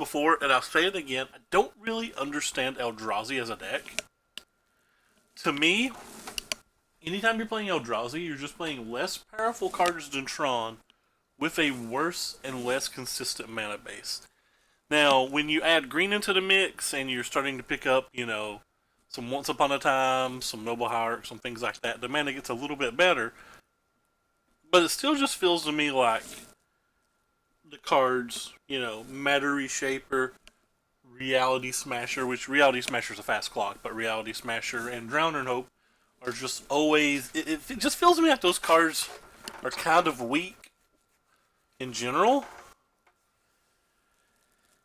before, and I'll say it again. I don't really understand Eldrazi as a deck. To me, anytime you're playing Eldrazi, you're just playing less powerful cards than Tron with a worse and less consistent mana base. Now, when you add green into the mix and you're starting to pick up, some Once Upon a Time, some Noble Hierarch, some things like that, the mana gets a little bit better. But it still just feels to me like the cards, Matter Reshaper, Reality Smasher, which Reality Smasher is a fast clock, but Reality Smasher and Drowner Hope are just always. It just feels to me like those cards are kind of weak in general.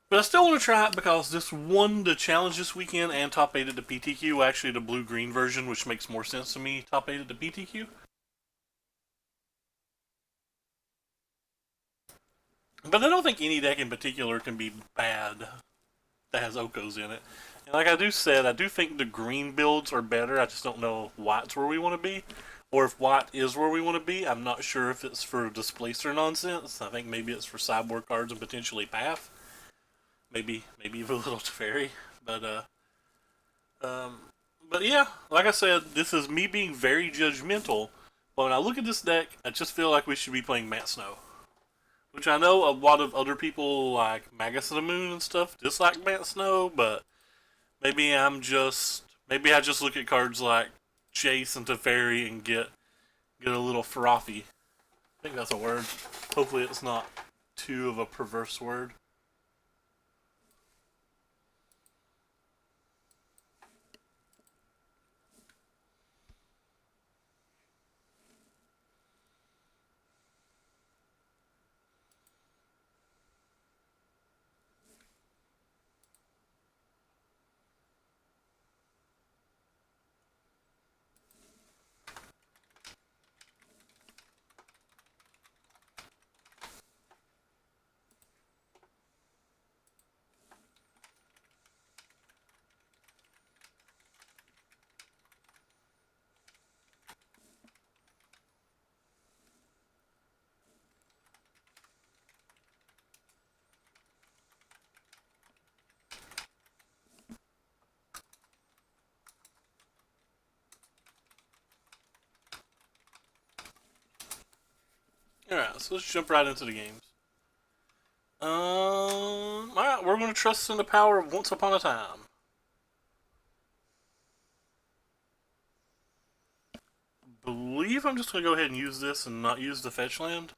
But I still want to try it because this won the challenge this weekend and top 8 at the PTQ. Actually, the blue green version, which makes more sense to me, top 8 at the PTQ. But I don't think any deck in particular can be bad that has Okos in it. And like I said, I do think the green builds are better. I just don't know if white's where we want to be. Or if white is where we want to be. I'm not sure if it's for displacer nonsense. I think maybe it's for sideboard cards and potentially path. Maybe even a little Teferi. Um, but yeah, like I said, this is me being very judgmental. But when I look at this deck, I just feel like we should be playing Matt Snow. Which I know a lot of other people like Magus of the Moon and stuff dislike Matt Snow, but maybe I just look at cards like Chase and Teferi and get a little frothy. I think that's a word. Hopefully it's not too of a perverse word. Alright, so let's jump right into the games. Alright, we're going to trust in the power of Once Upon a Time. I believe I'm just going to go ahead and use this and not use the fetch land.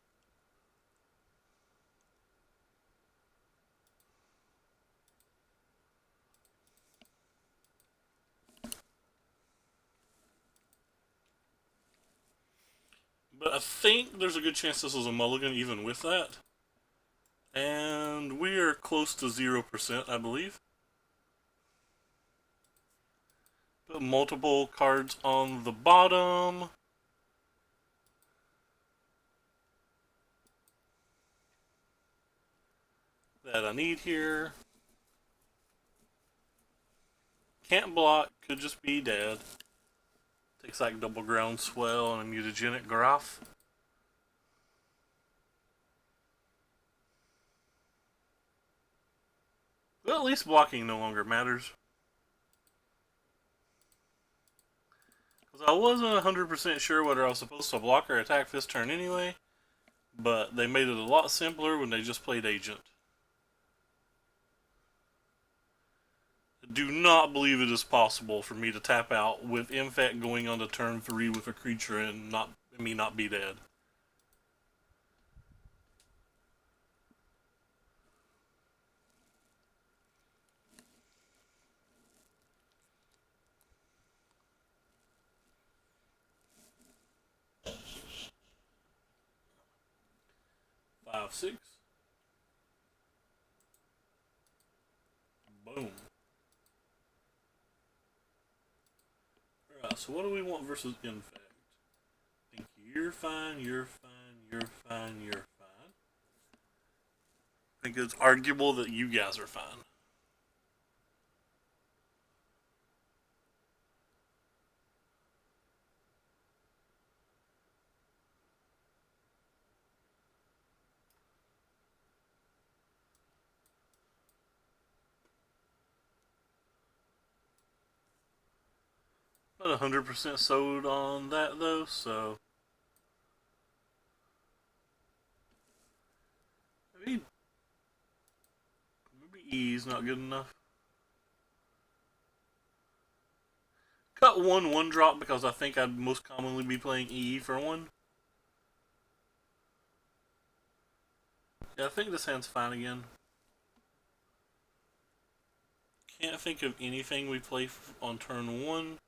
But I think there's a good chance this was a mulligan even with that. And we are close to 0%, I believe. Put multiple cards on the bottom. That I need here. Can't block, could just be dead. Takes like double ground swell and a mutagenic graph. Well, at least blocking no longer matters. Because I wasn't 100% sure whether I was supposed to block or attack this turn anyway. But they made it a lot simpler when they just played Agent. I do not believe it is possible for me to tap out with Infect going on to turn 3 with a creature and me not be dead. Five, six. Boom. Alright, so what do we want versus Infect? I think you're fine, you're fine, you're fine, you're fine. I think it's arguable that you guys are fine. Not 100% sold on that though, so maybe E's not good enough. Cut one drop because I think I'd most commonly be playing E for one. Yeah, I think this hand's fine again. Can't think of anything we play on turn one,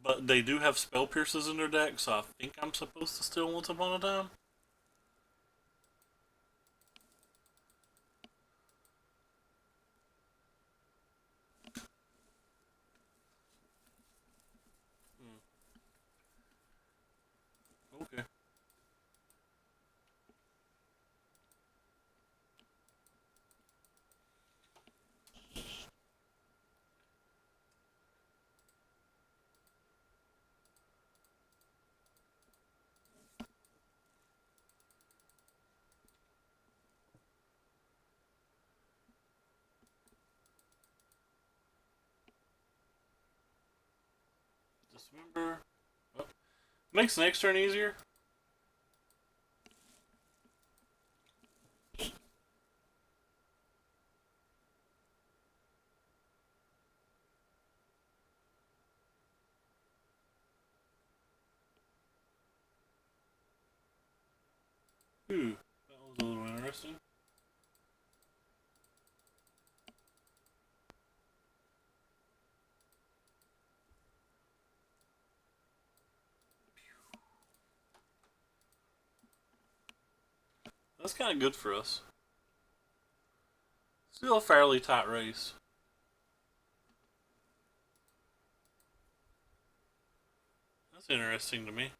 but they do have spell pierces in their deck, so I think I'm supposed to steal Once Upon a Time. Okay. Dismember. Oh. Makes next turn easier. Ooh, that was a little interesting. That's kind of good for us. Still a fairly tight race. That's interesting to me.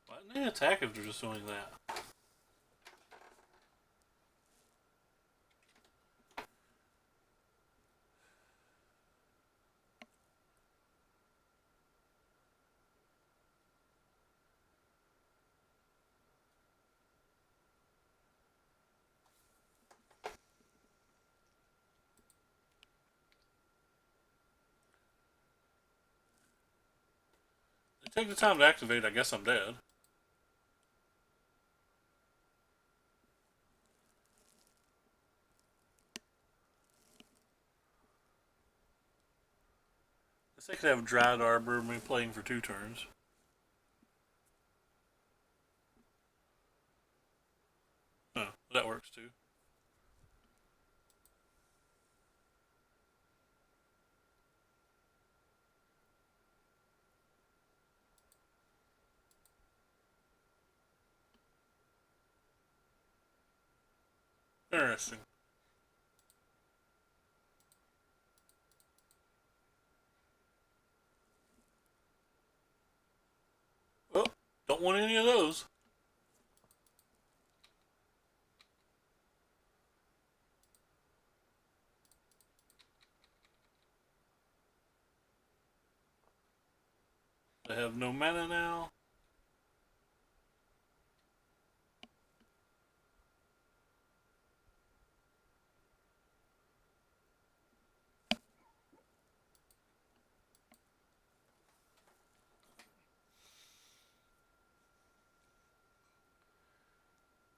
Why didn't they attack if they're just doing that? They take the time to activate, I guess I'm dead. I guess I could have Dryad Arbor me playing for 2 turns. Oh, that works too. Interesting. Oh, don't want any of those. They have no mana now.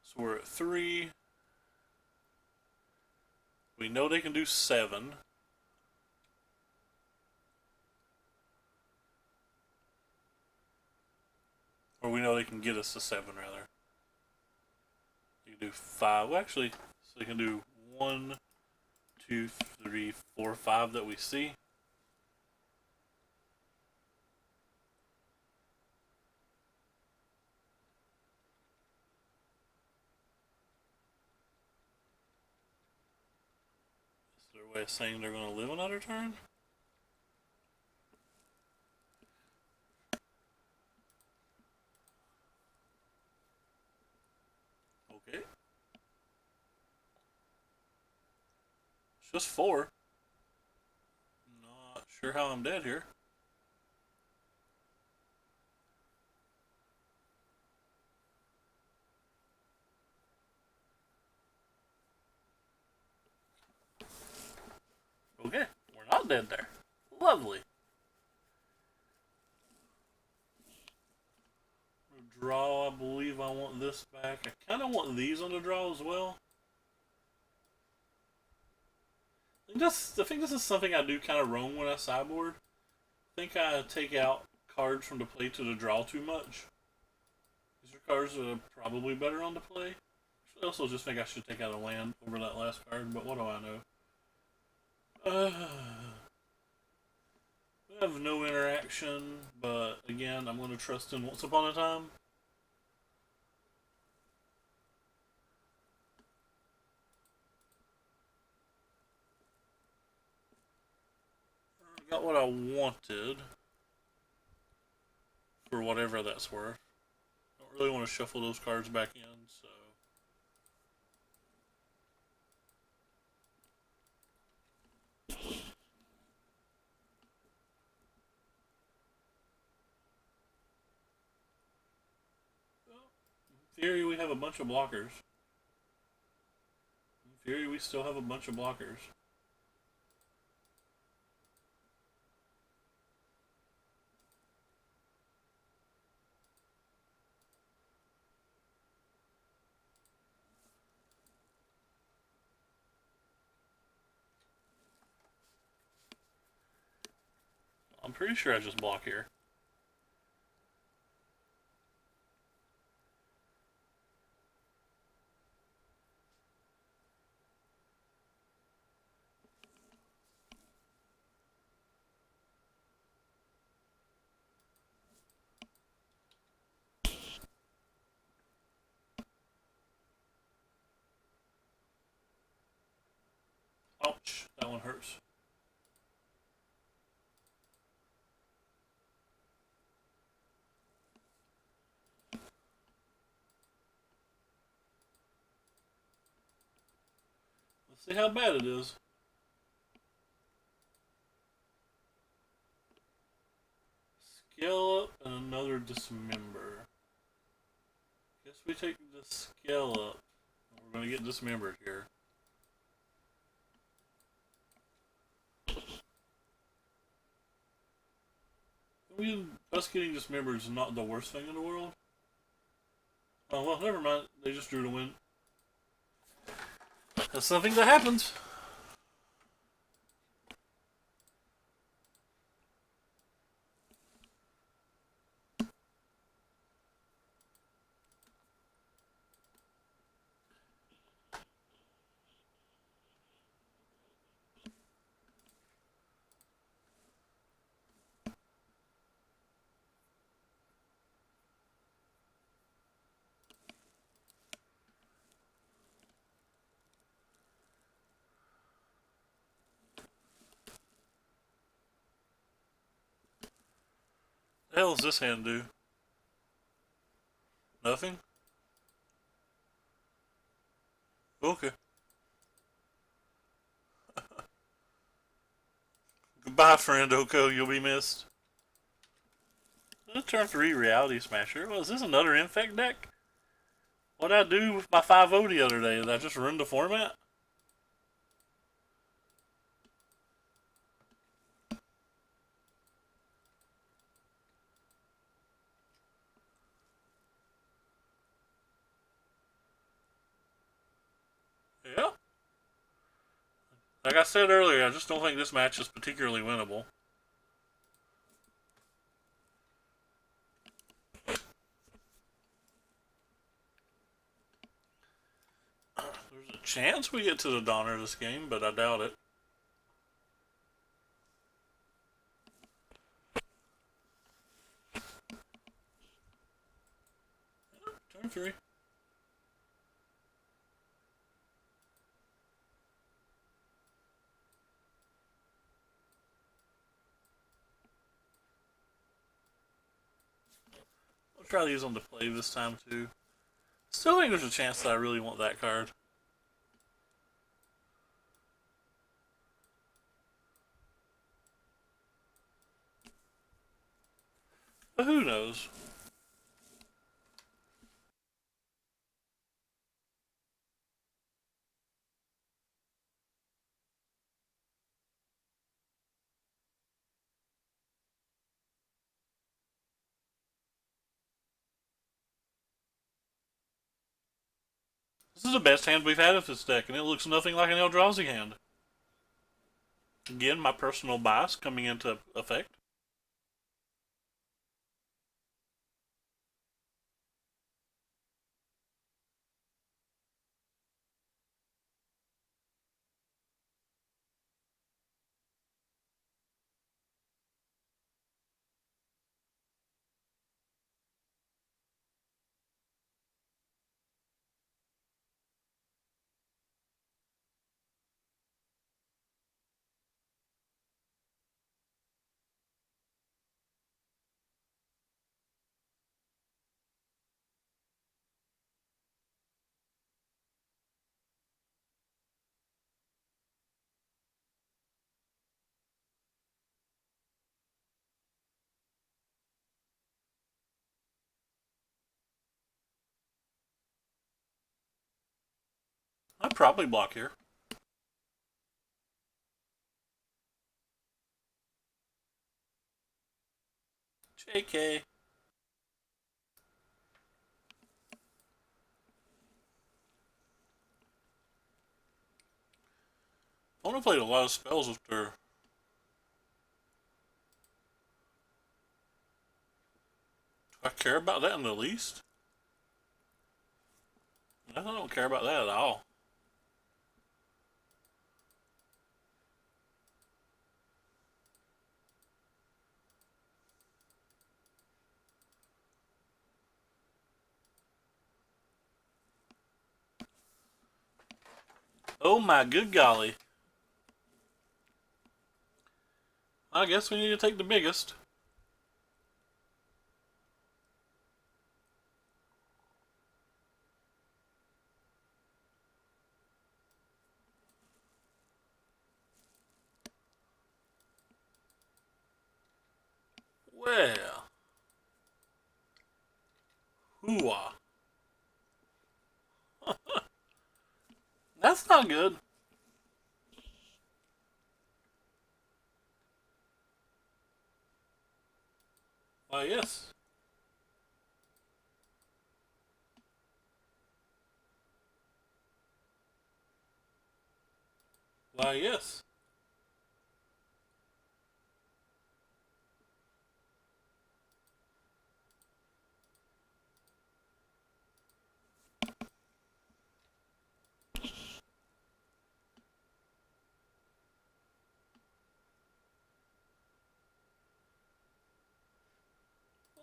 So we're at 3. We know they can do 7. Or we know they can get us to 7, rather. They can do 5. Well, actually, so they can do 1, 2, 3, 4, 5 that we see. Is there a way of saying they're going to live another turn? Okay. It's just 4. Not sure how I'm dead here. Okay, we're not dead there. Lovely. Draw, I believe I want this back. I kind of want these on the draw as well. I think this is something I do kind of wrong when I sideboard. I think I take out cards from the play to the draw too much. These are cards that are probably better on the play. I also just think I should take out a land over that last card, but what do I know? We have no interaction, but again, I'm going to trust in Once Upon a Time. Got what I wanted, for whatever that's worth. Don't really want to shuffle those cards back in, so. Well, in theory, we have a bunch of blockers. In theory, we still have a bunch of blockers. I'm pretty sure I just block here. Ouch, that one hurts. Let's see how bad it is. Scale up and another dismember. Guess we take the scale up. We're going to get dismembered here. I mean, us getting dismembered is not the worst thing in the world. Oh, well, never mind. They just drew to win. That's something that happens. The hell does this hand do? Nothing? Okay. Goodbye, friend Oko. You'll be missed. Turn 3 Reality Smasher. Well, is this another Infect deck? What did I do with my 5-0 the other day? Did I just ruin the format? Yeah. Like I said earlier, I just don't think this match is particularly winnable. There's a chance we get to the Donner this game, but I doubt it. Turn 3. I'll try these on the play this time too. Still think there's a chance that I really want that card. But who knows? This is the best hand we've had of this deck, and it looks nothing like an Eldrazi hand. Again, my personal bias coming into effect. I'd probably block here. JK. Opponent played a lot of spells with their. Do I care about that in the least? I don't care about that at all. Oh my good golly. I guess we need to take the biggest. Well. Hooah. That's not good. Why, yes. Why, yes.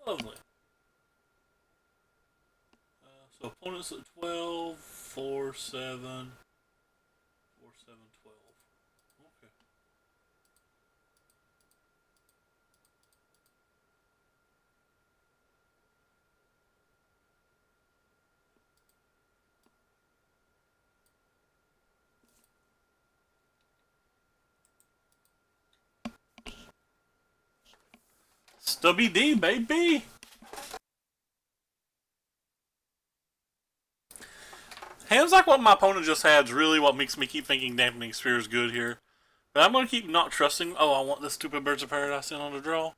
Lovely. So opponents at 12, 4, 7, 4, 7, 12. Okay. Stubby D, baby! Hands like what my opponent just had is really what makes me keep thinking Dampening Sphere is good here. But I'm going to keep not trusting. Oh, I want this stupid Birds of Paradise in on the draw.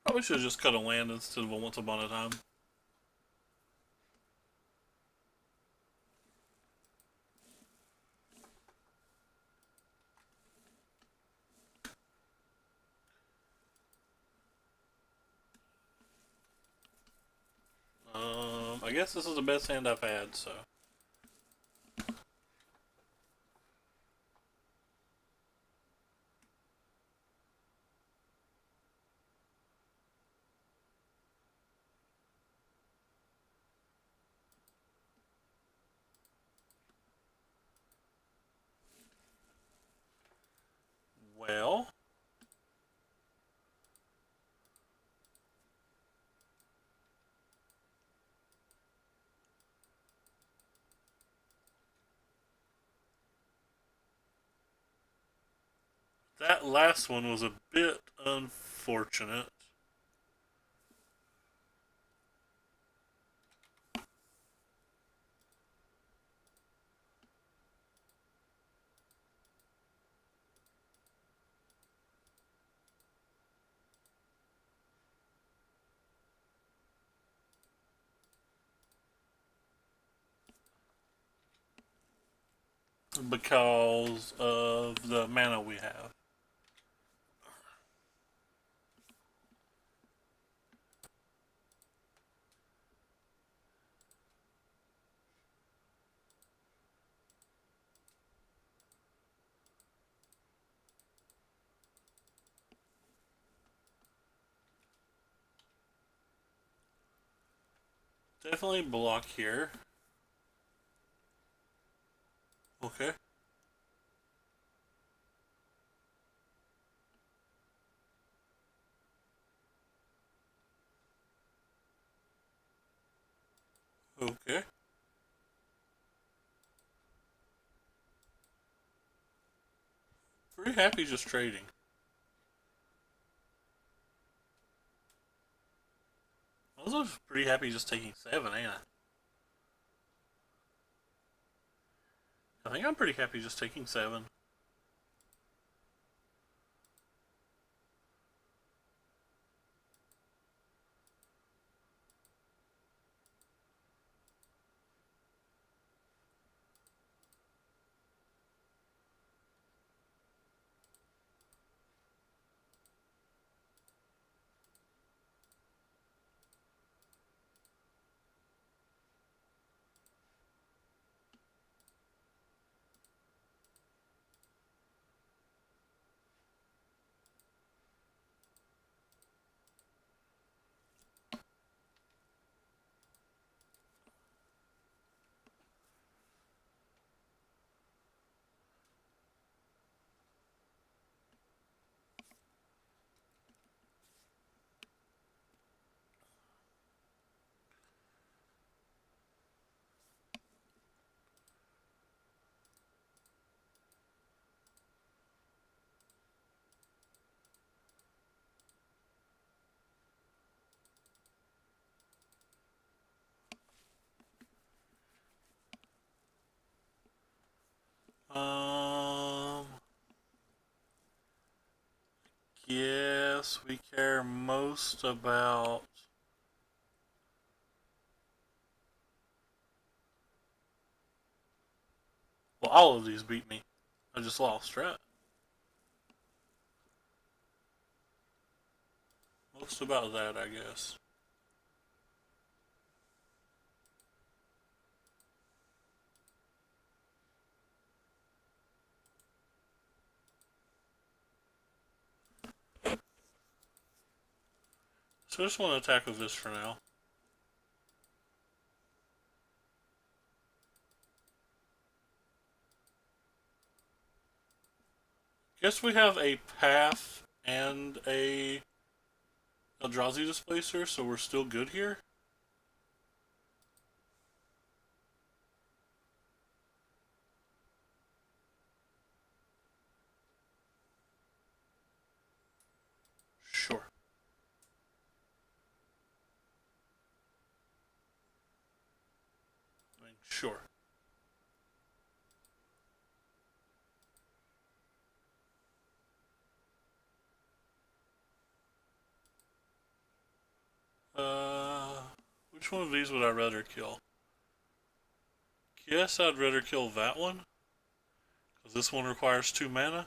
Probably should have just cut a land instead of a Once Upon a Time. I guess this is the best hand I've had, so. Well. That last one was a bit unfortunate. Because of the mana we have. Definitely block here. Okay. Okay. Pretty happy just trading. I was also pretty happy just taking 7, ain't I? I think I'm pretty happy just taking 7. Um, yes, we care most about. Well, all of these beat me. I just lost, right? Most about that, I guess. So I just want to attack with this for now. Guess we have a path and a Eldrazi displacer, so we're still good here. Sure. I mean, sure. Uh, which one of these would I rather kill? Guess I'd rather kill that one, because this one requires 2 mana.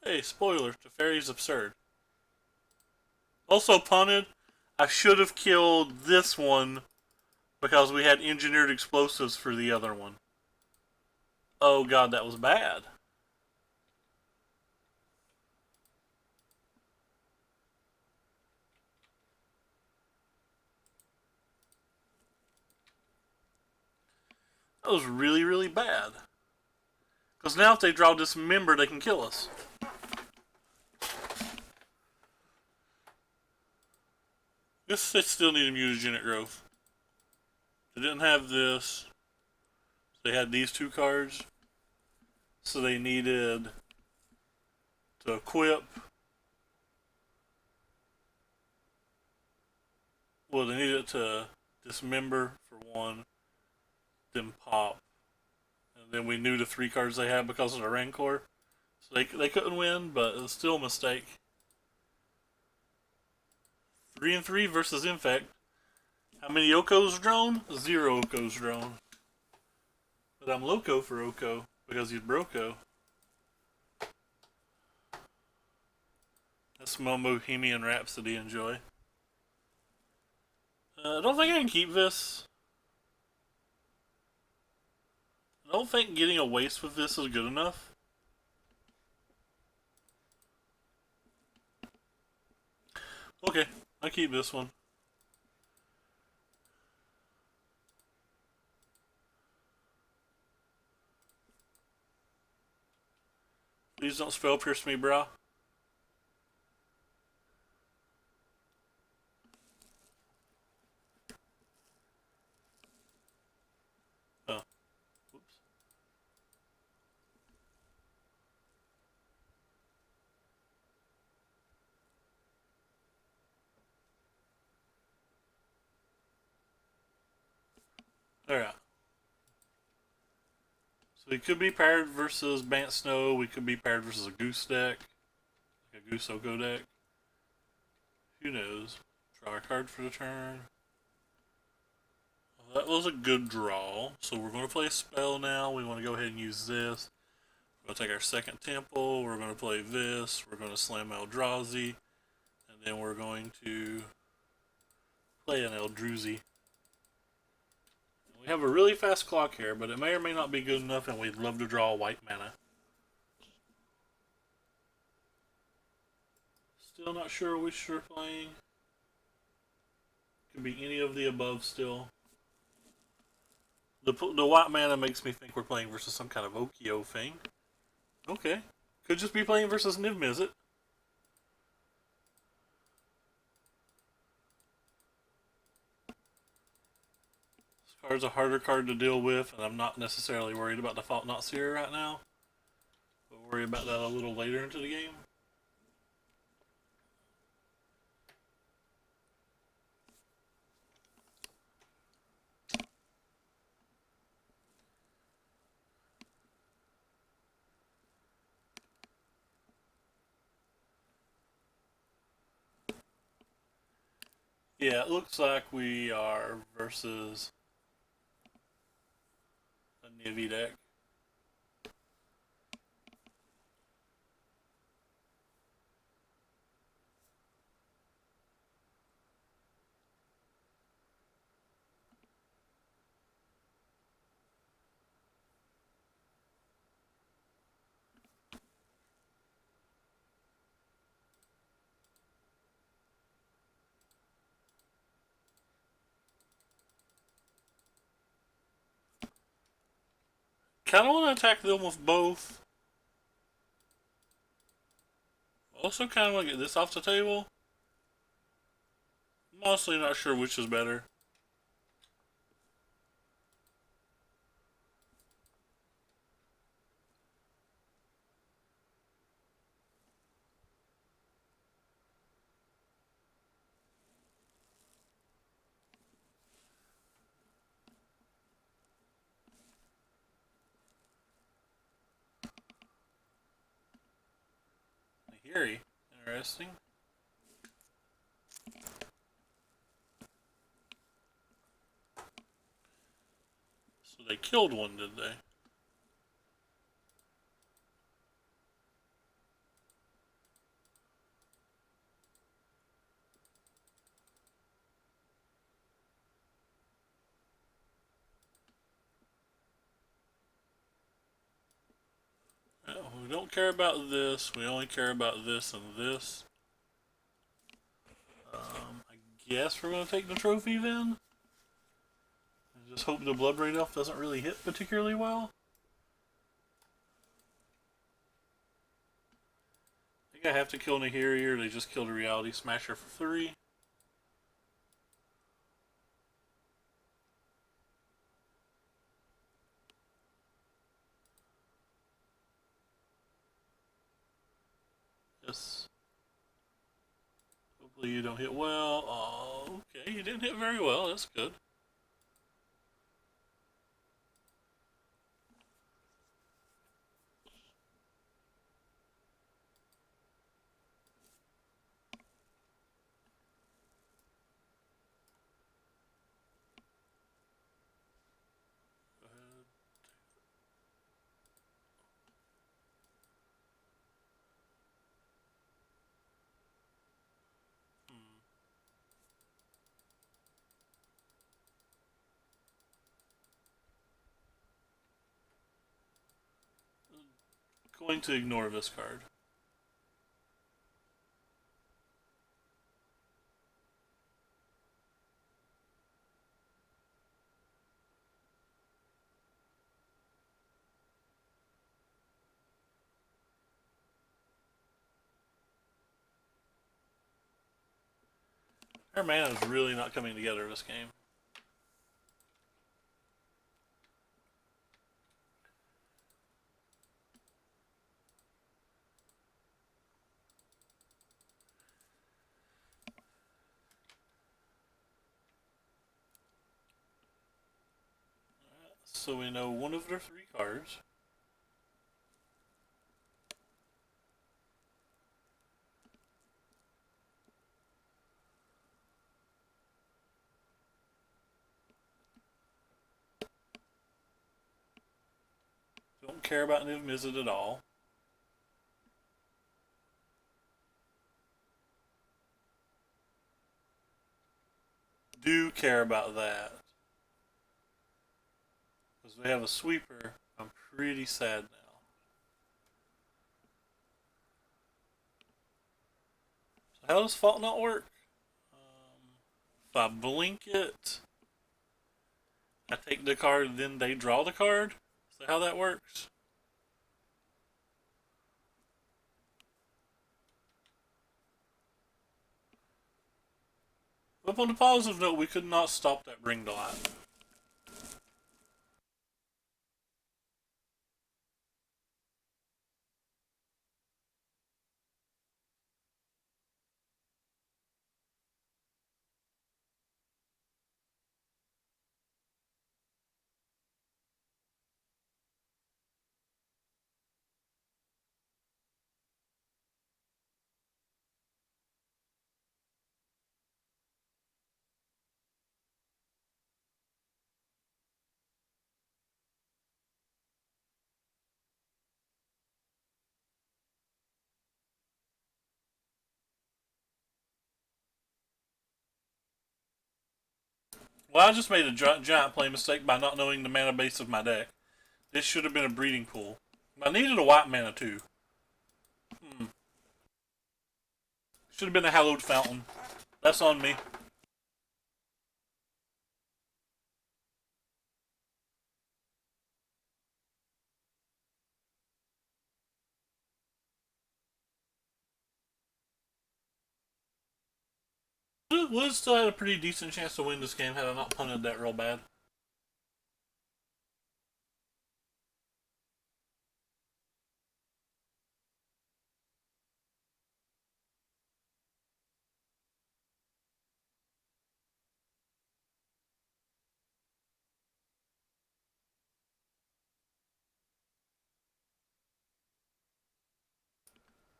Hey, spoiler, Teferi's absurd. Also punted, I should have killed this one because we had engineered explosives for the other one. Oh god, that was bad. That was really, really bad. Because now if they draw Dismember, they can kill us. Guess they still need mutagenic growth. They didn't have this. They had these two cards. So they needed to equip. Well, they needed to Dismember for one, then pop. And then we knew the 3 cards they had because of the Rancor. So they couldn't win, but it was still a mistake. 3-3 versus Infect. How many Okos drawn? 0 Okos drawn. But I'm loco for Oko because he's Broco. That's my Bohemian Rhapsody enjoy. I don't think I can keep this. I don't think getting a waste with this is good enough. Okay, I keep this one. Please don't spell pierce me, brah. Oh. Whoops. Alright. So we could be paired versus Bant Snow. We could be paired versus a Goose deck. Like a Goose Oko deck. Who knows? Draw a card for the turn. Well, that was a good draw. So we're going to play a spell now. We want to go ahead and use this. We're going to take our second temple. We're going to play this. We're going to slam Eldrazi. And then we're going to play an Eldrazi. We have a really fast clock here, but it may or may not be good enough, and we'd love to draw a white mana. Still not sure which we're playing. Could be any of the above still. The white mana makes me think we're playing versus some kind of Okio thing. Okay. Could just be playing versus Niv Mizzet. This card's a harder card to deal with, and I'm not necessarily worried about Default Not Seer right now. We'll worry about that a little later into the game. Yeah, it looks like we are versus a Nivy deck. Kind of want to attack them with both. Also kind of want to get this off the table. I'm honestly not sure which is better. Nahiri. Interesting. So they killed one, did they? We don't care about this. We only care about this and this. I guess we're going to take the trophy then. And just hope the Blood Raid Elf doesn't really hit particularly well. I have to kill Nahiri, or they just killed a Reality Smasher for 3. Yes. Hopefully you don't hit well. Oh, okay, you didn't hit very well. That's good. Go ahead. Hmm. Going to ignore this card. Our mana is really not coming together this game. So we know one of their 3 cards. Don't care about Niv Mizzet at all. Do care about that. Because we have a sweeper. I'm pretty sad now. So how does Fault not work? If I blink it, I take the card, then they draw the card? Is that how that works? But on a positive note, we could not stop that Bring to Light. Well, I just made a giant play mistake by not knowing the mana base of my deck. This should have been a breeding pool. I needed a white mana too. Should have been a hallowed fountain. That's on me. Would have still had a pretty decent chance to win this game had I not punted that real bad.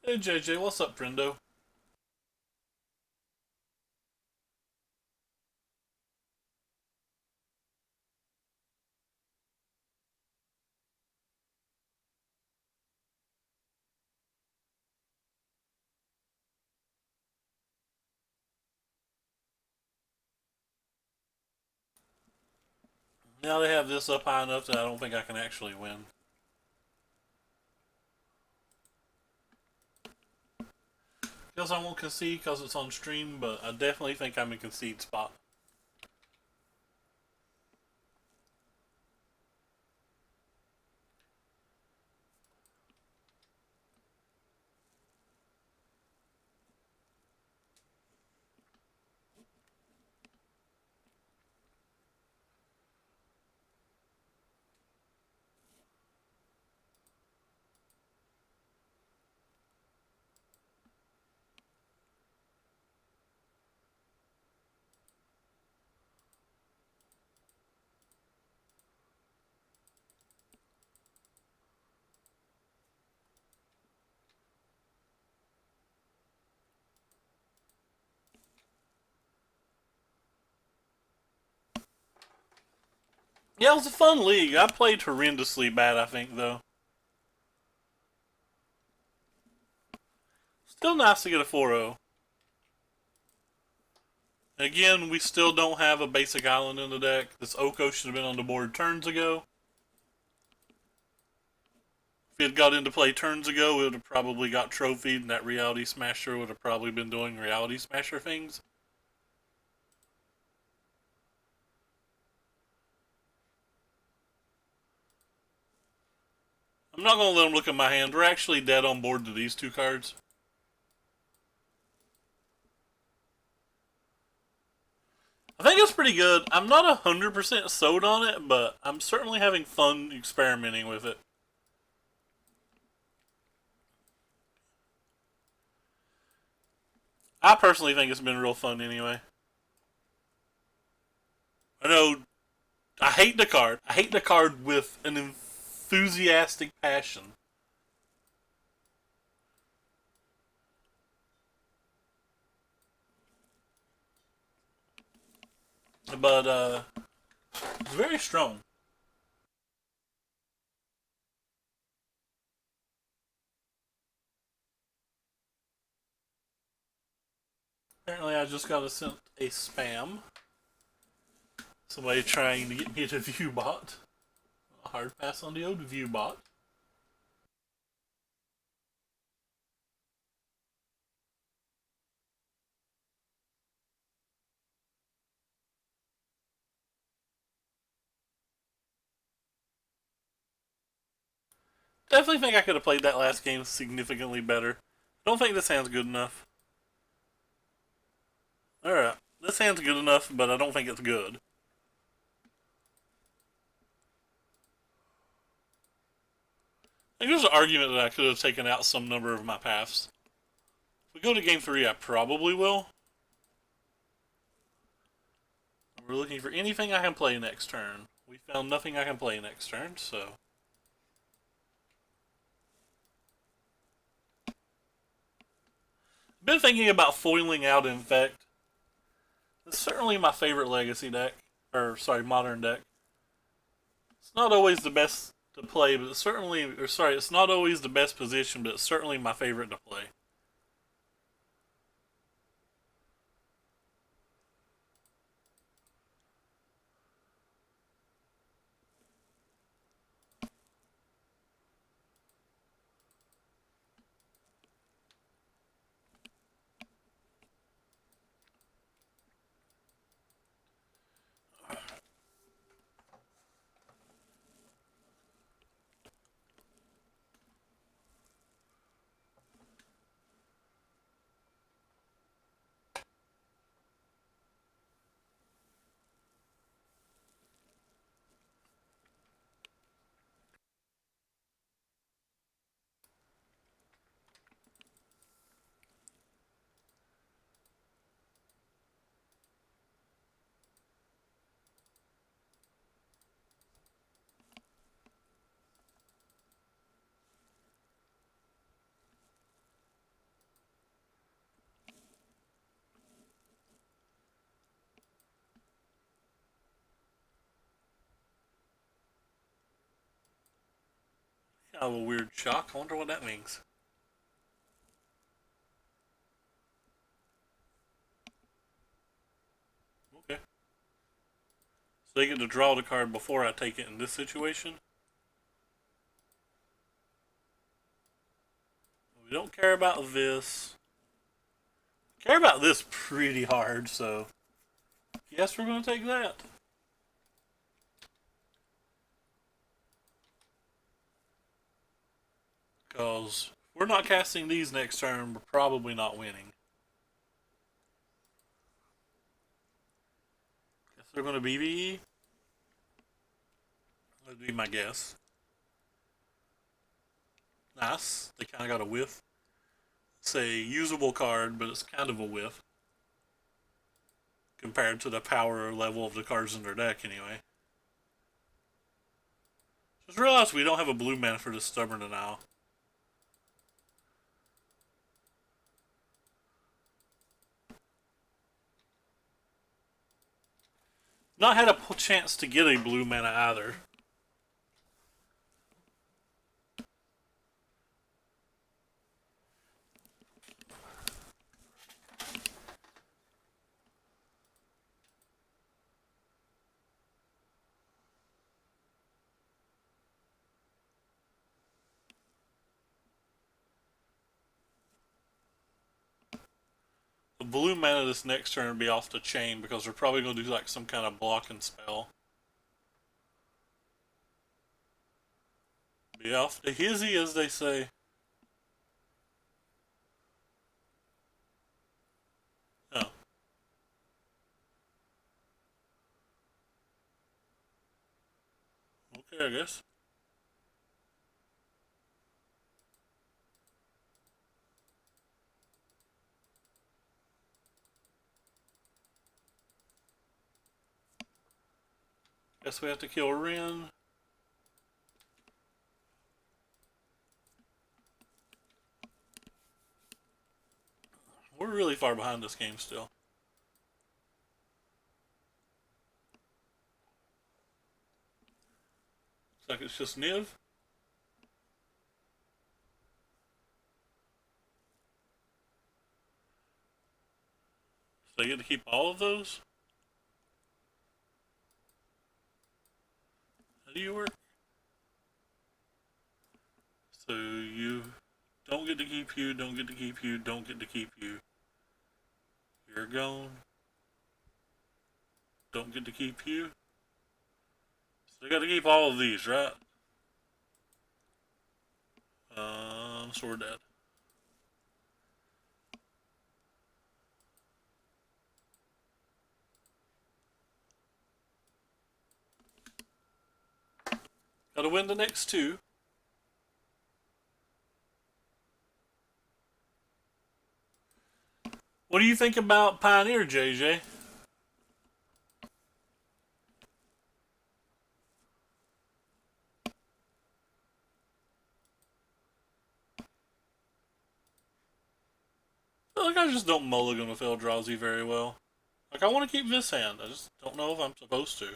Hey JJ, what's up, friendo? Now they have this up high enough that I don't think I can actually win. Guess I won't concede because it's on stream, but I definitely think I'm in concede spot. Yeah, it was a fun league. I played horrendously bad, I think, though. Still nice to get a 4-0. Again, we still don't have a basic island in the deck. This Oko should have been on the board turns ago. If it got into play turns ago, it would have probably got trophied, and that Reality Smasher would have probably been doing Reality Smasher things. I'm not going to let them look at my hand. We're actually dead on board to these two cards. I think it's pretty good. I'm not 100% sold on it, but I'm certainly having fun experimenting with it. I personally think it's been real fun anyway. I know I hate the card. I hate the card with an enthusiastic passion. But it's very strong. Apparently I just got sent a spam. Somebody trying to get me to view bot. A hard pass on the old view bot. Definitely think I could have played that last game significantly better. I don't think this hand's good enough. Alright, this hand's good enough, but I don't think it's good. I think there's an argument that I could have taken out some number of my paths. If we go to game 3, I probably will. We're looking for anything I can play next turn. We found nothing I can play next turn, so... Been thinking about foiling out Infect. It's certainly my favorite Legacy deck. Or, sorry, Modern deck. It's not always the best to play, but it's certainly... Or, sorry, it's not always the best position, but it's certainly my favorite to play. Kind of a weird shock. I wonder what that means. Okay. So they get to draw the card before I take it in this situation. We don't care about this. We care about this pretty hard, so... Yes, we're going to take that. Because if we're not casting these next turn, we're probably not winning. Guess they're going to BB. That'd be my guess. Nice. They kind of got a whiff. It's a usable card, but it's kind of a whiff. Compared to the power level of the cards in their deck, anyway. Just realized we don't have a blue mana for this Stubborn Denial. Not had a chance to get a blue mana either. The blue mana this next turn would be off the chain because they're probably going to do like some kind of blocking spell. Be off the hizzy, as they say. Oh. Okay, I guess. Guess we have to kill Rin. We're really far behind this game still. Looks like it's just Niv. So you get to keep all of those? How do you work? So you don't get to keep you, don't get to keep you, don't get to keep you. You're gone. Don't get to keep you. So you got to keep all of these, right? So we're dead. Got to win the next two. What do you think about Pioneer, JJ? Like, I just don't mulligan with Eldrazi very well. Like, I want to keep this hand. I just don't know if I'm supposed to.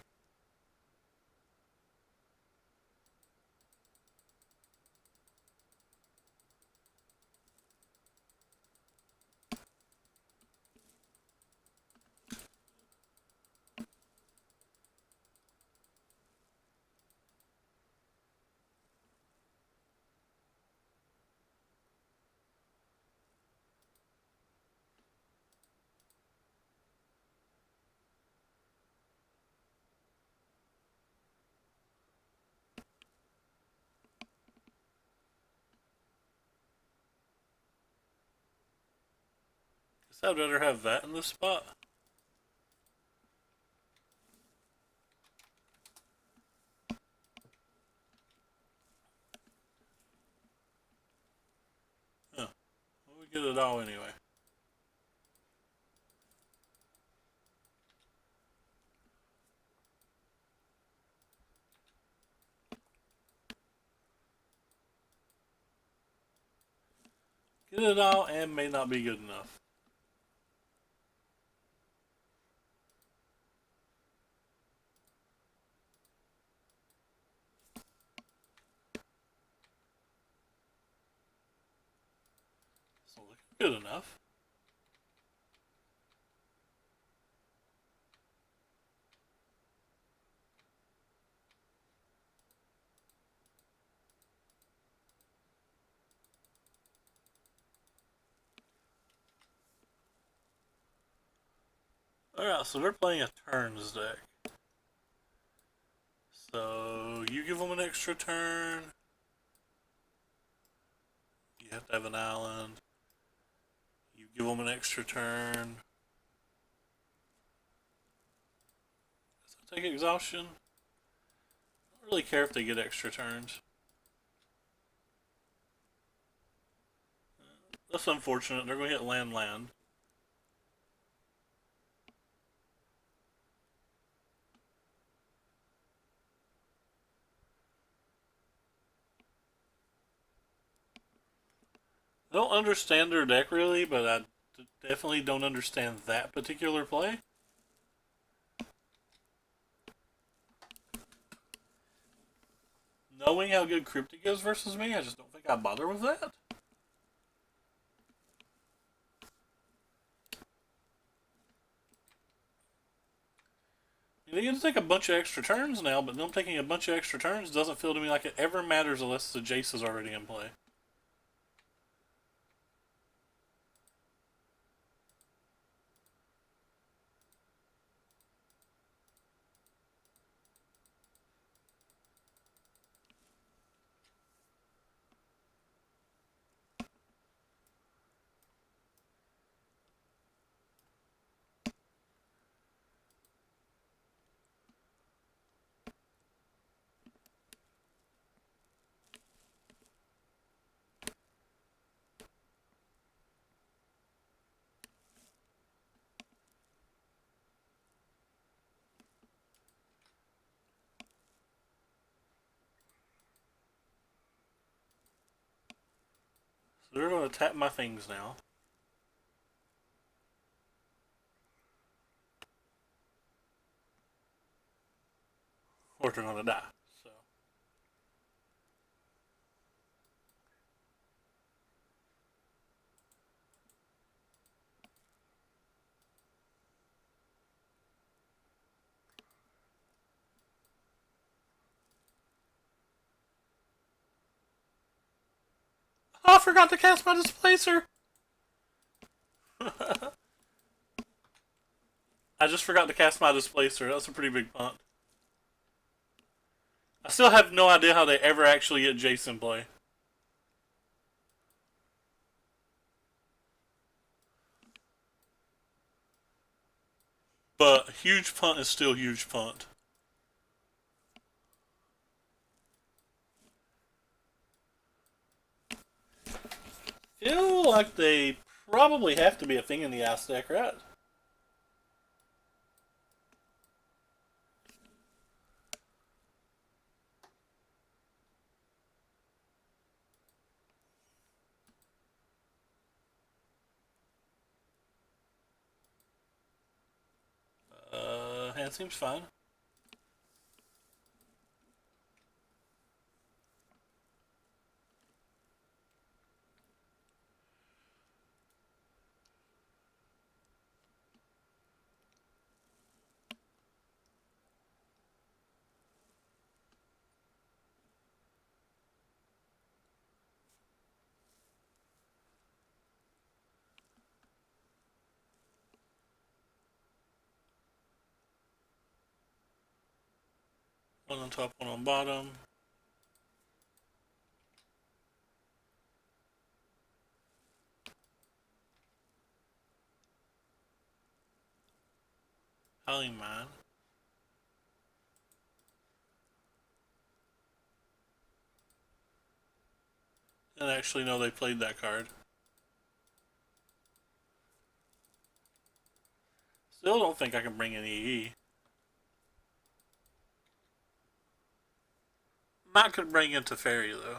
Guess I'd rather have that in this spot. Huh. Well, we get it all anyway. Get it all and may not be good enough. So good enough. Alright, so they're playing a turns deck. So you give them an extra turn. You have to have an island. You give them an extra turn. Does that take exhaustion? I don't really care if they get extra turns. That's unfortunate. They're going to hit land. I don't understand their deck really, but I definitely don't understand that particular play. knowing how good Cryptic is versus me, I just don't think I'd bother with that. They get to take a bunch of extra turns now, but them taking a bunch of extra turns doesn't feel to me like it ever matters unless the Jace is already in play. So they're going to tap my things now. Or they're going to die. So. Oh, I forgot to cast my Displacer! I just forgot to cast my Displacer. That's a pretty big punt. I still have no idea how they ever actually get Jason play. But huge punt is still huge punt. Feel like they probably have to be a thing in the ice deck, right? Hand seems fine. One on top, one on bottom. Howling Mine. Didn't actually know they played that card. Still don't think I can bring an EE. Not could bring into Fairy though.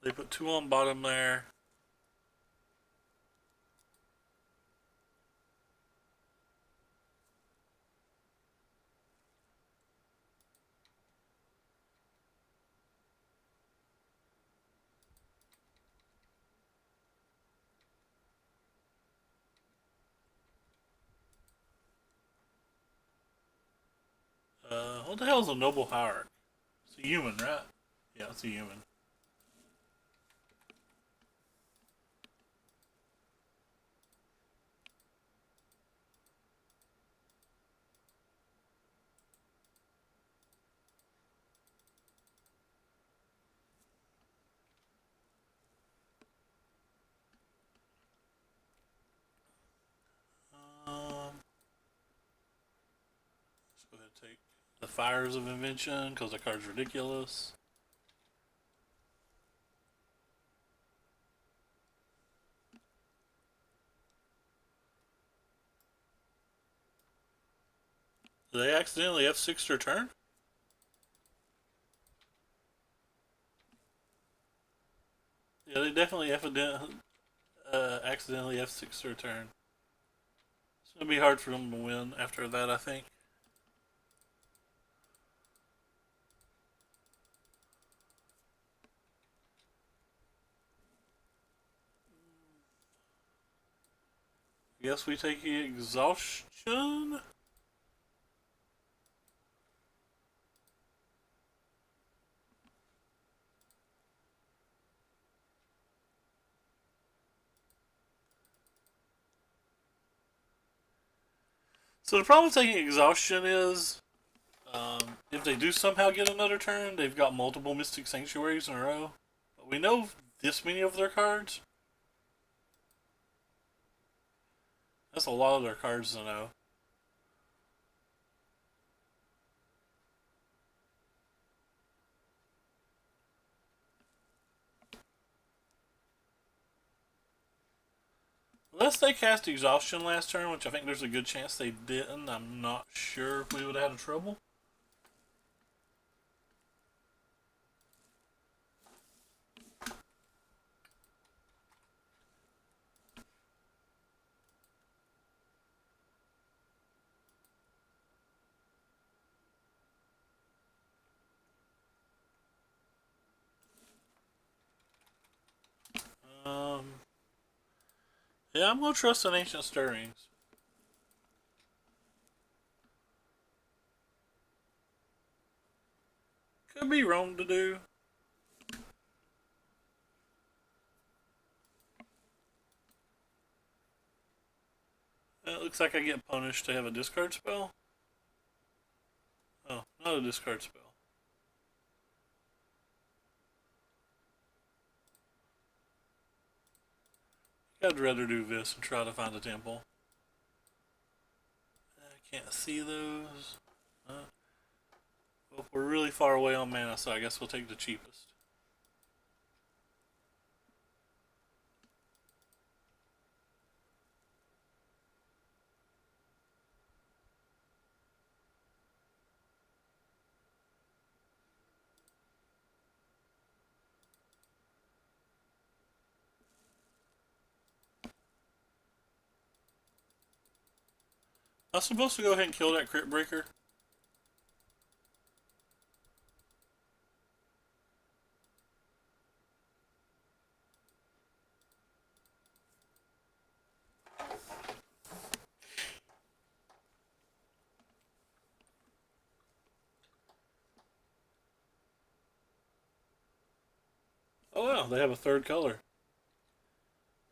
They put two on bottom there. What the hell is a Noble Hierarch? It's a human, right? Yeah, it's a human. Let's go ahead and take the Fires of Invention because the card's ridiculous. Did they accidentally F6 their turn? Yeah, they definitely accidentally F6 their turn. It's going to be hard for them to win after that, I think. Guess we take exhaustion. So the problem with taking exhaustion is, if they do somehow get another turn, they've got multiple Mystic Sanctuaries in a row. But we know this many of their cards. That's a lot of their cards to know. Unless they cast Exhaustion last turn, which I think there's a good chance they didn't, I'm not sure if we would have had trouble. Yeah, I'm going to trust an Ancient Stirrings. Could be wrong to do. It looks like I get punished to have a discard spell. Oh, not a discard spell. I'd rather do this and try to find a temple. I can't see those. Well, we're really far away on mana, so I guess we'll take the cheapest. I was supposed to go ahead and kill that Crypt Breaker. Oh wow, they have a third color.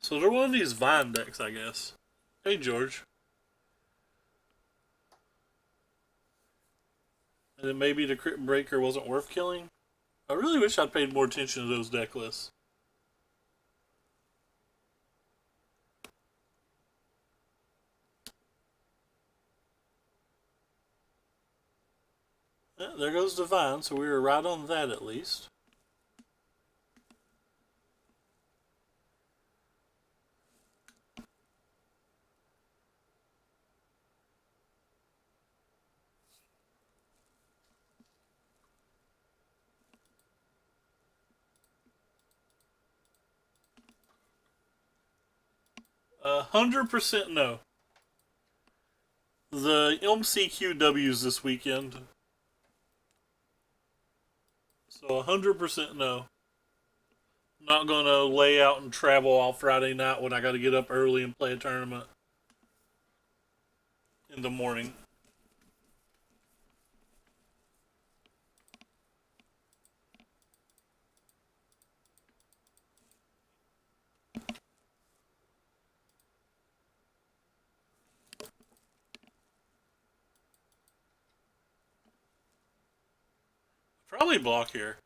So they're one of these Vine decks, I guess. Hey, George. And then maybe the Crypt Breaker wasn't worth killing. I really wish I'd paid more attention to those deck lists. Yeah, there goes Divine, so we were right on that at least. $100% no. The MCQW's this weekend. So 100% no. Not gonna lay out and travel all Friday night when I gotta get up early and play a tournament in the morning. Probably block here.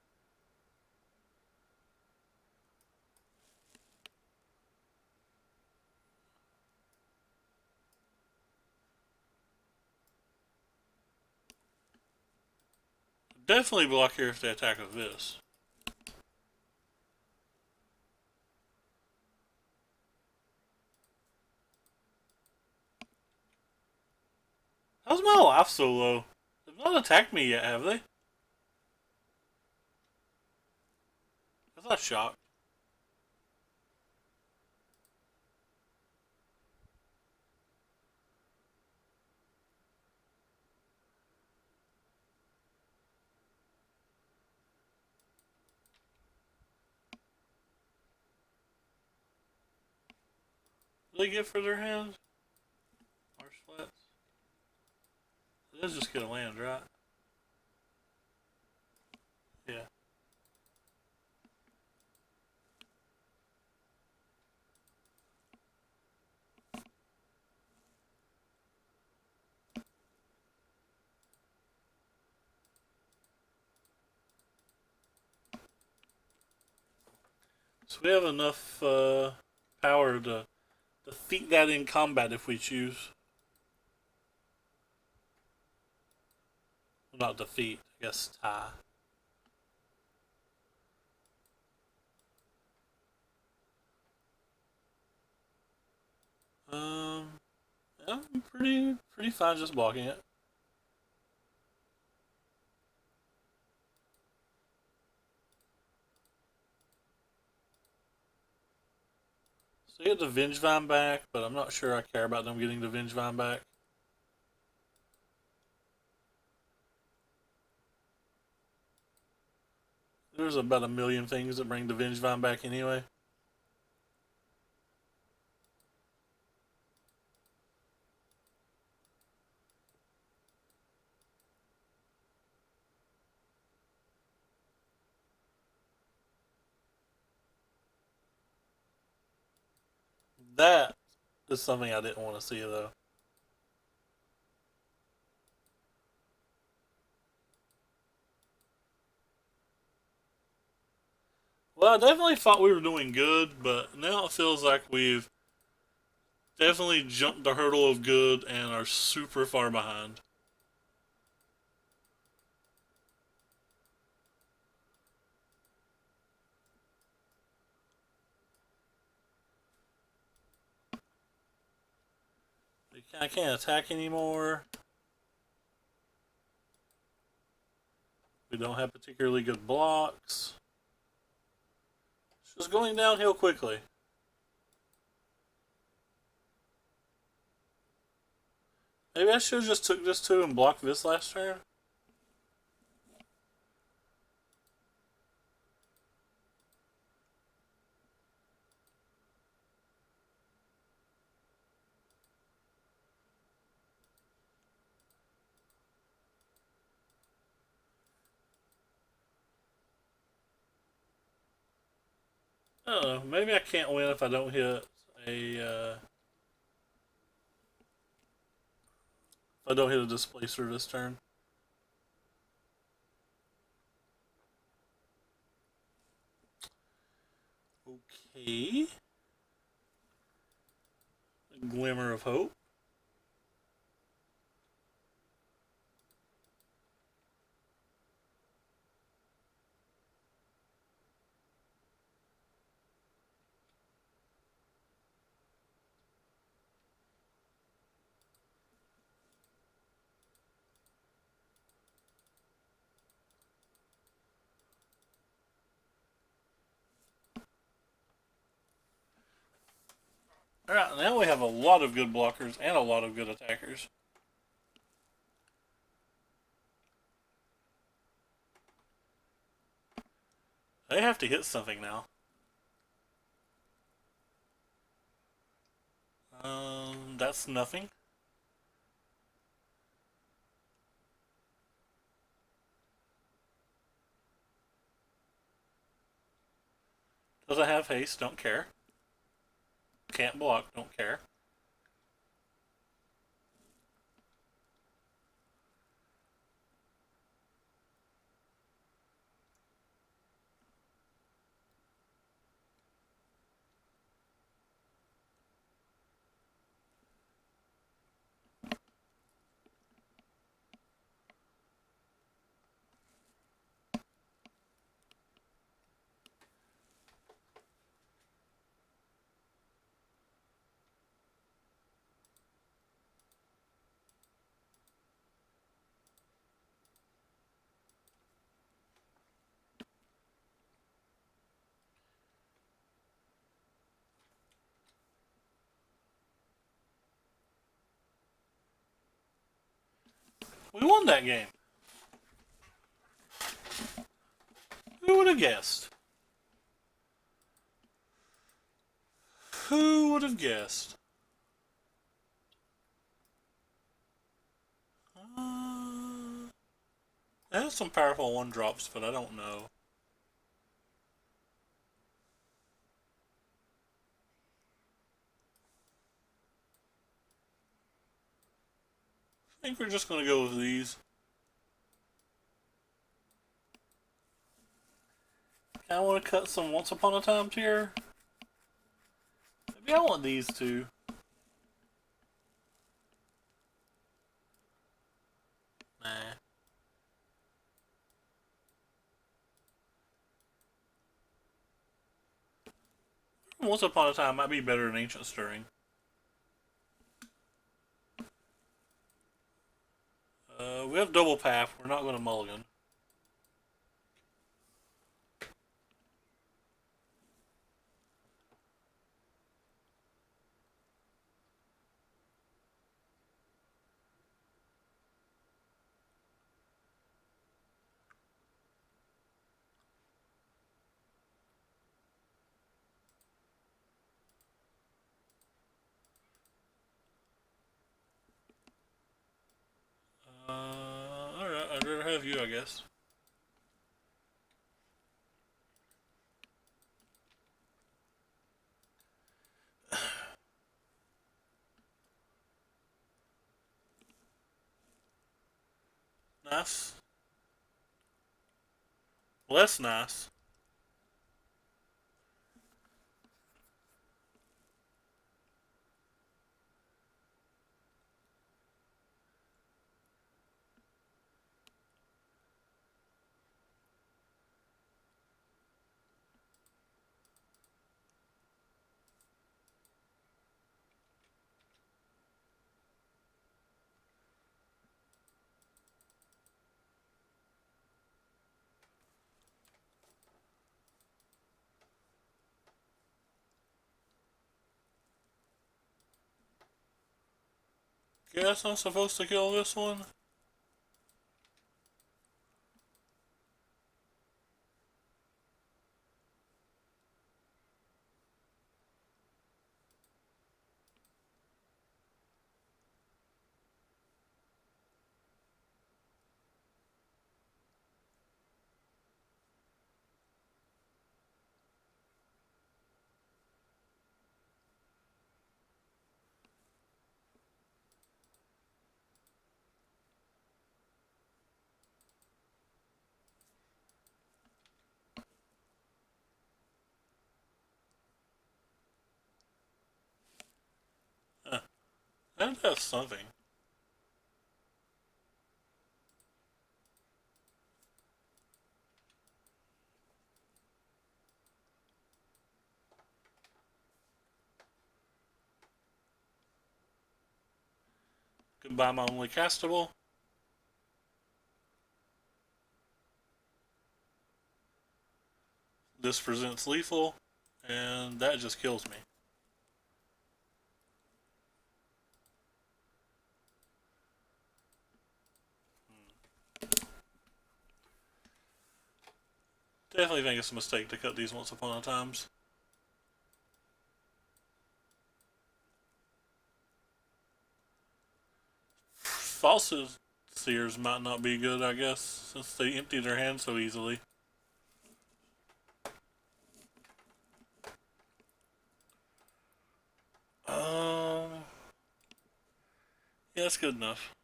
Definitely block here if they attack with this. How's my life so low? They've not attacked me yet, have they? I'm not shocked. do they get for their hand? Marsh Flats? It does just get a land, right? Yeah. So we have enough power to defeat that in combat if we choose. Well, not defeat, I guess tie. Um, yeah, I'm pretty fine just blocking it. So you get the Vengevine back, but I'm not sure I care about them getting the Vengevine back. There's about a million things that bring the Vengevine back anyway. That is something I didn't want to see though. Well, I definitely thought we were doing good, but now it feels like we've definitely jumped the hurdle of good and are super far behind. I can't attack anymore. We don't have particularly good blocks. It's just going downhill quickly. Maybe I should have just took this 2 and blocked this last turn. I don't know. Maybe I can't win if I don't hit a if I don't hit a displacer this turn. Okay. A glimmer of hope. Alright, now we have a lot of good blockers and a lot of good attackers. They have to hit something now. That's nothing. Doesn't have haste, don't care. Can't block, don't care. We won that game. Who would have guessed? Who would have guessed? It has some powerful one drops, but I don't know. I think we're just gonna go with these. I want to cut some Once Upon a Time here. Maybe I want these two. Nah. Once Upon a Time might be better than Ancient Stirring. We have Double Path. We're not going to mulligan. Alright, I'd rather have you, I guess. Nice. Less nice. Guess I'm supposed to kill this one? Huh. That's something. Goodbye, my only castable. This presents lethal, and that just kills me. Definitely think it's a mistake to cut these Once Upon a Times. False Seers might not be good, I guess, since they empty their hand so easily. Yeah, that's good enough.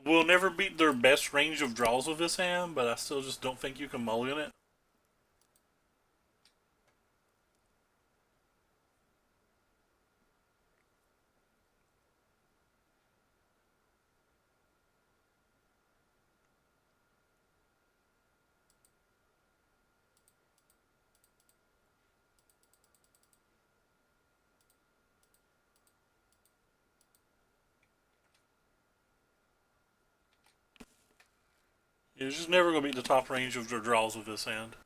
We'll never beat their best range of draws with this hand, but I still just don't think you can mulligan it. You're just never going to beat the top range of their draws with this hand.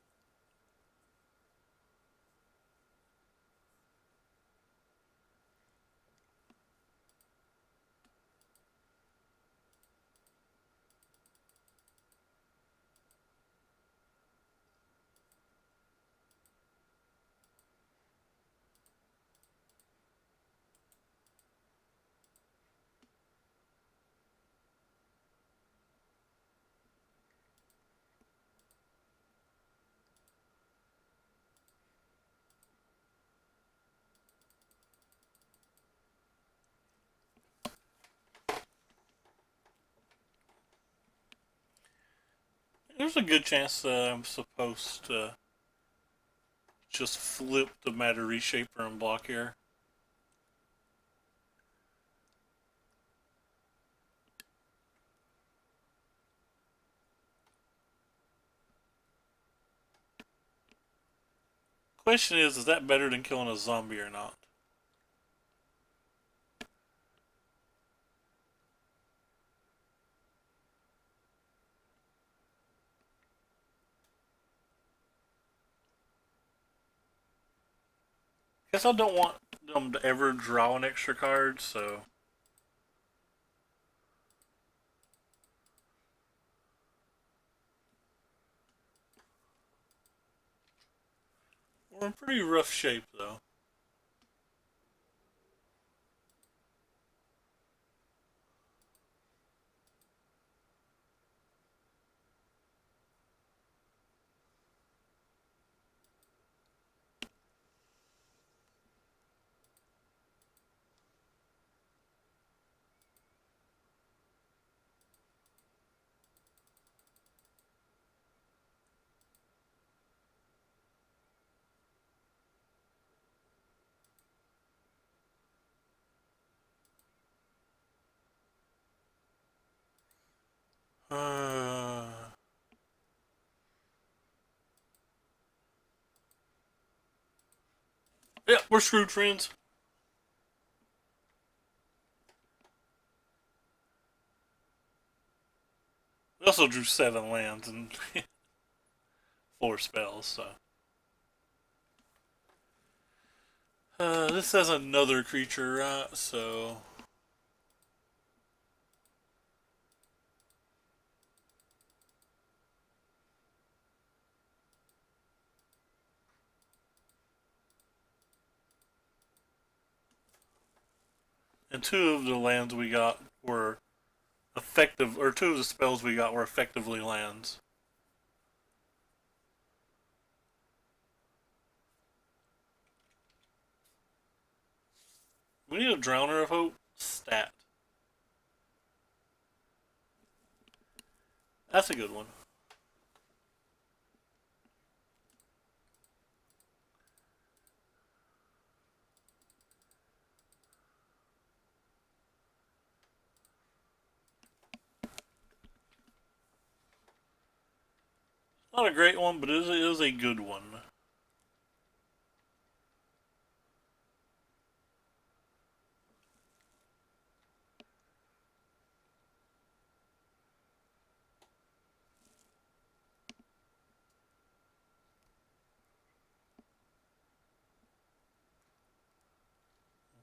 There's a good chance that I'm supposed to just flip the matter reshaper and block here. Question is that better than killing a zombie or not? Guess I don't want them to ever draw an extra card, so. We're in pretty rough shape, though. Uh, yeah, we're screwed, friends. We also drew 7 lands and 4 spells, so. This has another creature, right? So. And 2 of the lands we got were effective, or 2 of the spells we got were effectively lands. We need a Drowner of Hope stat. That's a good one. Not a great one, but it is a good one.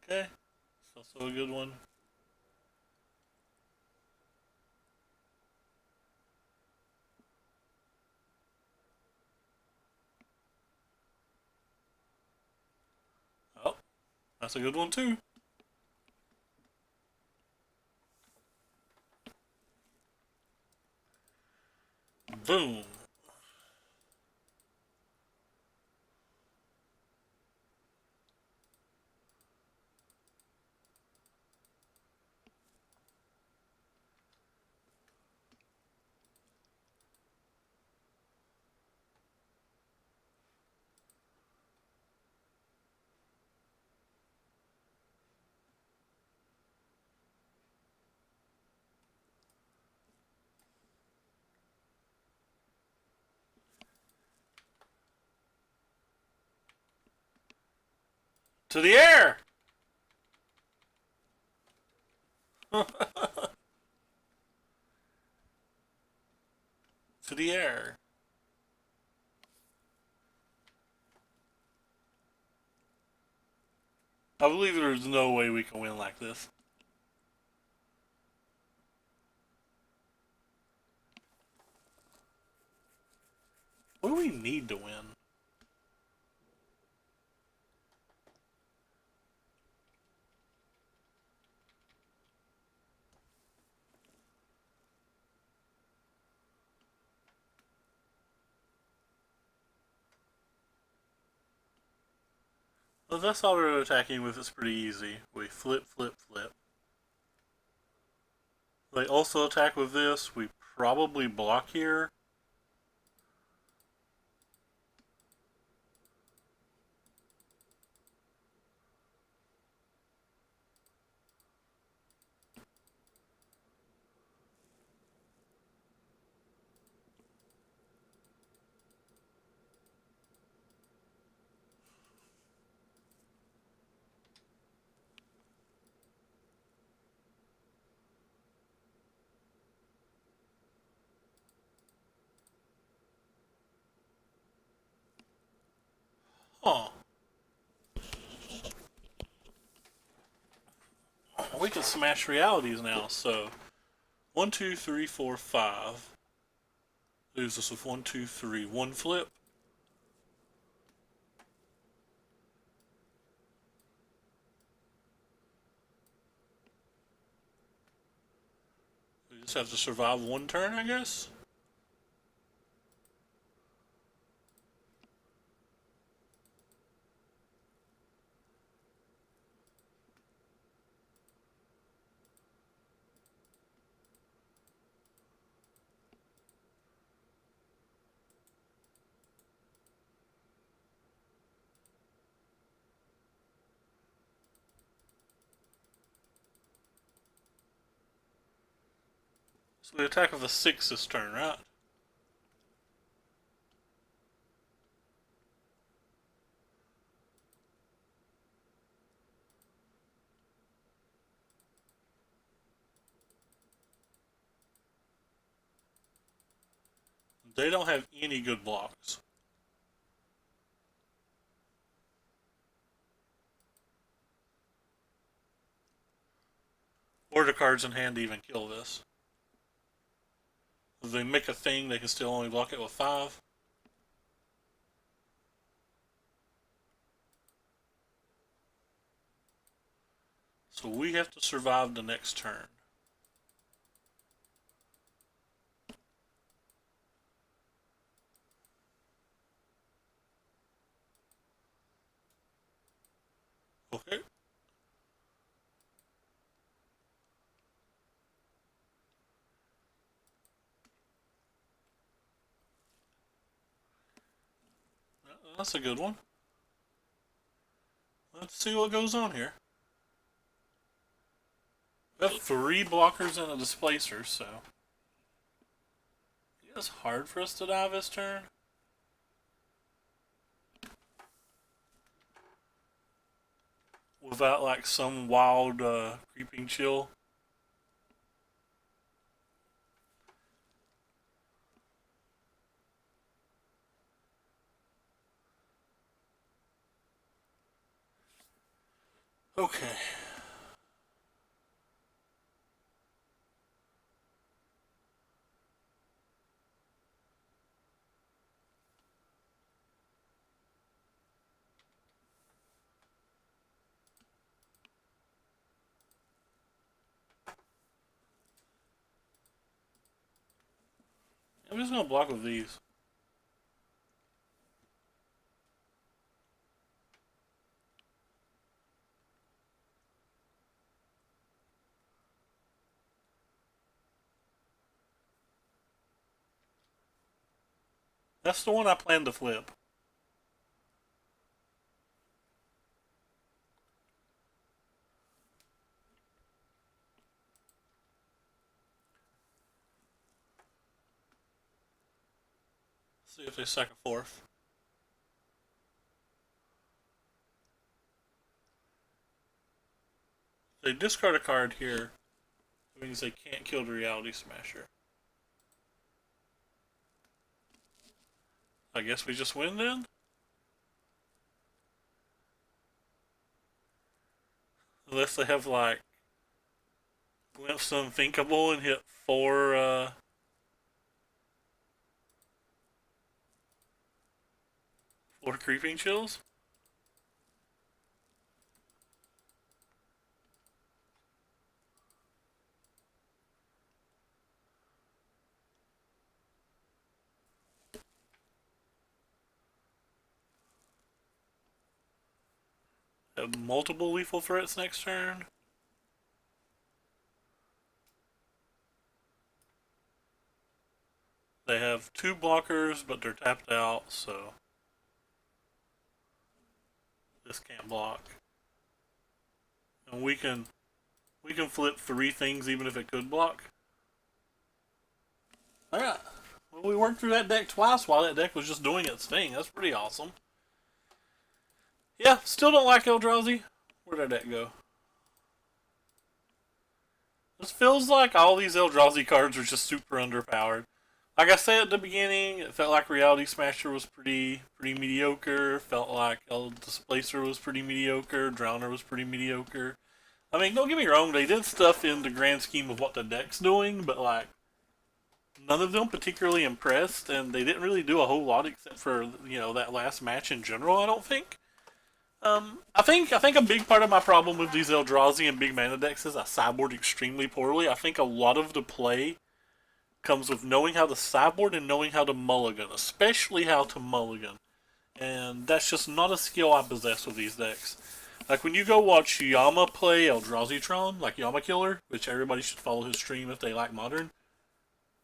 Okay, it's also a good one. Oh, that's a good one too. Boom. To the air! To the air. I believe there's no way we can win like this. What do we need to win? Well, that's all we're attacking with. It's pretty easy. We flip, flip, flip. They also attack with this. We probably block here. we can smash realities now. So 1, 2, 3, 4, 5. Leaves us with 1, 2, 3. One flip. We just have to survive one turn, I guess. So we attack with a 6 this turn, right? They don't have any good blocks. Or the cards in hand to even kill this. If they make a thing, they can still only block it with 5. So we have to survive the next turn. Okay. That's a good one. Let's see what goes on here. We have 3 blockers and a displacer, so it's hard for us to die this turn. Without like some wild creeping chill. Okay. I'm just gonna block with these. That's the one I plan to flip. See if they sack a 4th. They discard a card here. It means they can't kill the Reality Smasher. I guess we just win then? Unless they have like Glimpse Unthinkable and hit 4 4 Creeping Chills. Have multiple lethal threats next turn. They have 2 blockers, but they're tapped out, so this can't block. And we can flip 3 things even if it could block. Alright. Well, we worked through that deck twice while that deck was just doing its thing. That's pretty awesome. Yeah, still don't like Eldrazi. Where'd our deck go? This feels like all these Eldrazi cards are just super underpowered. Like I said at the beginning, it felt like Reality Smasher was pretty mediocre. Felt like El Displacer was pretty mediocre. Drowner was pretty mediocre. I mean, don't get me wrong, they did stuff in the grand scheme of what the deck's doing, but like, none of them particularly impressed, and they didn't really do a whole lot except for, you know, that last match in general, I don't think. I think a big part of my problem with these Eldrazi and big mana decks is I sideboard extremely poorly. I think a lot of the play comes with knowing how to sideboard and knowing how to mulligan, especially how to mulligan. And that's just not a skill I possess with these decks. Like when you go watch Yama play Eldrazi like Yama Killer, which everybody should follow his stream if they like Modern,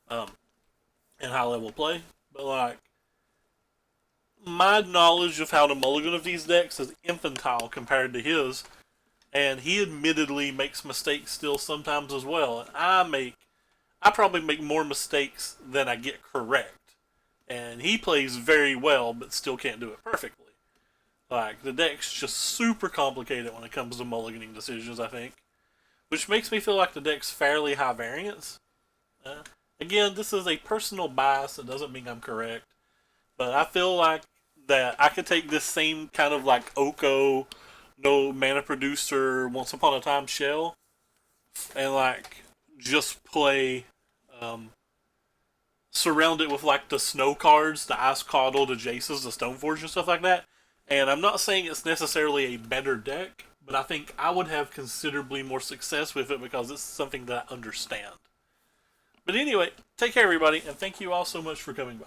um, and high level play. But like, my knowledge of how to mulligan of these decks is infantile compared to his, and he admittedly makes mistakes still sometimes as well. And I probably make more mistakes than I get correct, and he plays very well, but still can't do it perfectly. Like the deck's just super complicated when it comes to mulliganing decisions, I think, which makes me feel like the deck's fairly high variance. Uh, Again, this is a personal bias. It doesn't mean I'm correct, but I feel like that I could take this same kind of like Oko, no mana producer, Once Upon a Time shell, and like just play, um, surround it with like the snow cards, the Ice Coddle, the Jaces, the Stoneforge, and stuff like that. And I'm not saying it's necessarily a better deck, but I think I would have considerably more success with it because it's something that I understand. But anyway, take care, everybody, and thank you all so much for coming by.